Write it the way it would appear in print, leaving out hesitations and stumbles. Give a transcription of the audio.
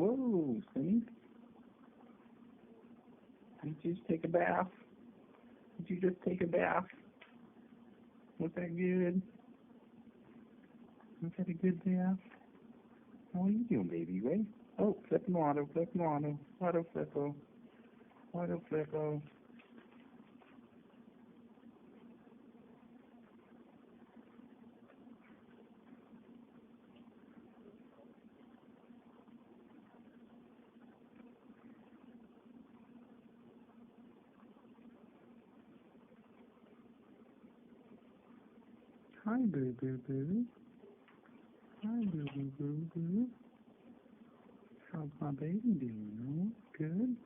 Whoa, see? Did you just take a bath? Did you just take a bath? Was that good? Was that a good bath? How are you doing, baby, right? Oh, flipping auto, auto flippo, auto flippo. Hi, boo boo boo. Hi, boo boo boo boo. How's my baby doing? Good.